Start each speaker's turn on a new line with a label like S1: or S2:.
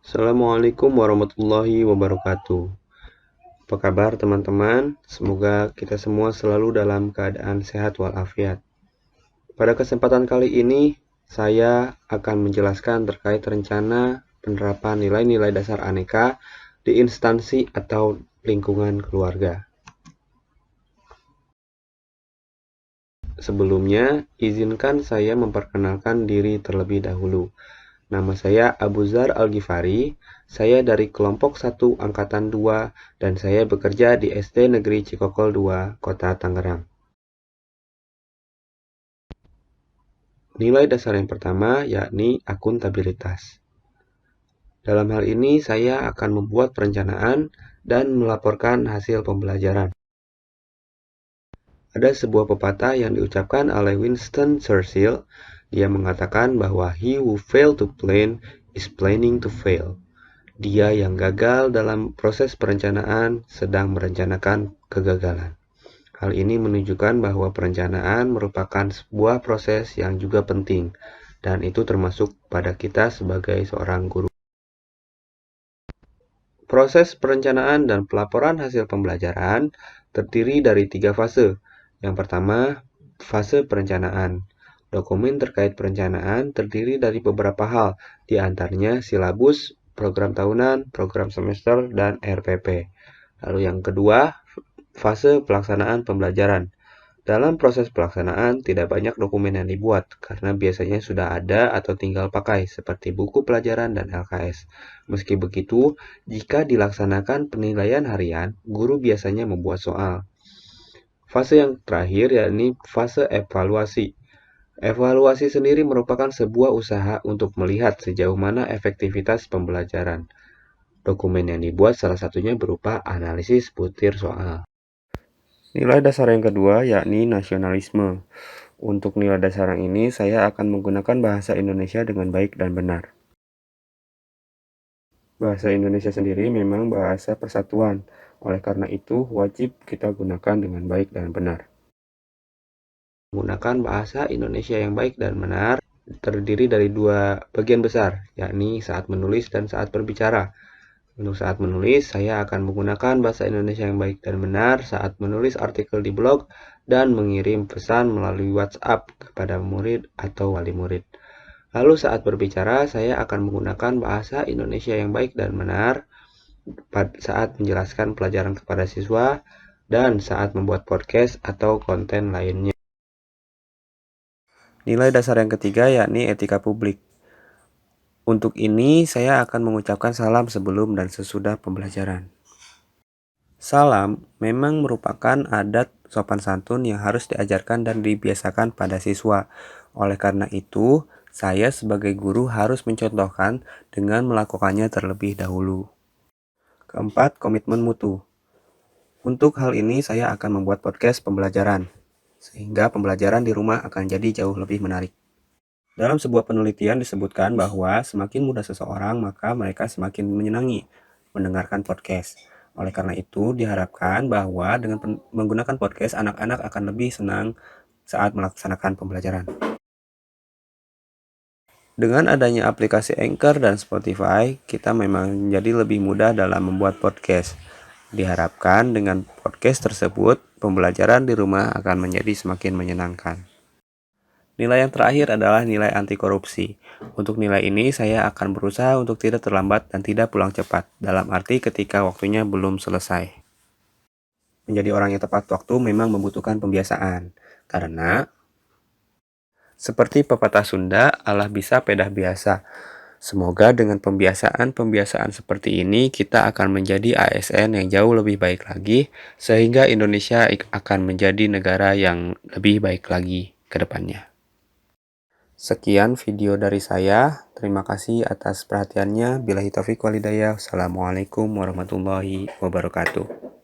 S1: Assalamualaikum warahmatullahi wabarakatuh. Apa kabar teman-teman? Semoga kita semua selalu dalam keadaan sehat walafiat. Pada kesempatan kali ini, saya akan menjelaskan terkait rencana penerapan nilai-nilai dasar aneka di instansi atau lingkungan keluarga. Sebelumnya, izinkan saya memperkenalkan diri terlebih dahulu. Nama saya Abu Zar Al-Ghifari, saya dari kelompok 1 Angkatan 2 dan saya bekerja di SD Negeri Cikokol 2, Kota Tangerang. Nilai dasar yang pertama yakni akuntabilitas. Dalam hal ini saya akan membuat perencanaan dan melaporkan hasil pembelajaran. Ada sebuah pepatah yang diucapkan oleh Winston Churchill. Dia mengatakan bahwa he who fail to plan is planning to fail. Dia yang gagal dalam proses perencanaan sedang merencanakan kegagalan. Hal ini menunjukkan bahwa perencanaan merupakan sebuah proses yang juga penting, dan itu termasuk pada kita sebagai seorang guru. Proses perencanaan dan pelaporan hasil pembelajaran terdiri dari 3 fase. Yang pertama, fase perencanaan. Dokumen terkait perencanaan terdiri dari beberapa hal, di antaranya silabus, program tahunan, program semester, dan RPP. Lalu yang kedua, fase pelaksanaan pembelajaran. Dalam proses pelaksanaan, tidak banyak dokumen yang dibuat, karena biasanya sudah ada atau tinggal pakai, seperti buku pelajaran dan LKS. Meski begitu, jika dilaksanakan penilaian harian, guru biasanya membuat soal. Fase yang terakhir yakni fase evaluasi. Evaluasi sendiri merupakan sebuah usaha untuk melihat sejauh mana efektivitas pembelajaran. Dokumen yang dibuat salah satunya berupa analisis butir soal. Nilai dasar yang kedua yakni nasionalisme. Untuk nilai dasar yang ini, saya akan menggunakan bahasa Indonesia dengan baik dan benar. Bahasa Indonesia sendiri memang bahasa persatuan, oleh karena itu wajib kita gunakan dengan baik dan benar. Menggunakan bahasa Indonesia yang baik dan benar terdiri dari 2 bagian besar, yakni saat menulis dan saat berbicara. Untuk saat menulis, saya akan menggunakan bahasa Indonesia yang baik dan benar saat menulis artikel di blog dan mengirim pesan melalui WhatsApp kepada murid atau wali murid. Lalu saat berbicara, saya akan menggunakan bahasa Indonesia yang baik dan benar saat menjelaskan pelajaran kepada siswa dan saat membuat podcast atau konten lainnya. Nilai dasar yang ketiga yakni etika publik. Untuk ini, saya akan mengucapkan salam sebelum dan sesudah pembelajaran. Salam memang merupakan adat sopan santun yang harus diajarkan dan dibiasakan pada siswa. Oleh karena itu, saya sebagai guru harus mencontohkan dengan melakukannya terlebih dahulu. Keempat, komitmen mutu. Untuk hal ini, saya akan membuat podcast pembelajaran, sehingga pembelajaran di rumah akan jadi jauh lebih menarik. Dalam sebuah penelitian disebutkan bahwa semakin muda seseorang, maka mereka semakin menyenangi mendengarkan podcast. Oleh karena itu, diharapkan bahwa dengan menggunakan podcast, anak-anak akan lebih senang saat melaksanakan pembelajaran. Dengan adanya aplikasi Anchor dan Spotify, kita memang menjadi lebih mudah dalam membuat podcast. Diharapkan dengan podcast tersebut, pembelajaran di rumah akan menjadi semakin menyenangkan. Nilai yang terakhir adalah nilai anti korupsi. Untuk nilai ini, saya akan berusaha untuk tidak terlambat dan tidak pulang cepat, dalam arti ketika waktunya belum selesai. Menjadi orang yang tepat waktu memang membutuhkan pembiasaan, karena seperti pepatah Sunda, Allah bisa pedah biasa. Semoga dengan pembiasaan-pembiasaan seperti ini kita akan menjadi ASN yang jauh lebih baik lagi, sehingga Indonesia akan menjadi negara yang lebih baik lagi ke depannya. Sekian video dari saya. Terima kasih atas perhatiannya. Billahi taufiq wal hidayah. Wassalamualaikum warahmatullahi wabarakatuh.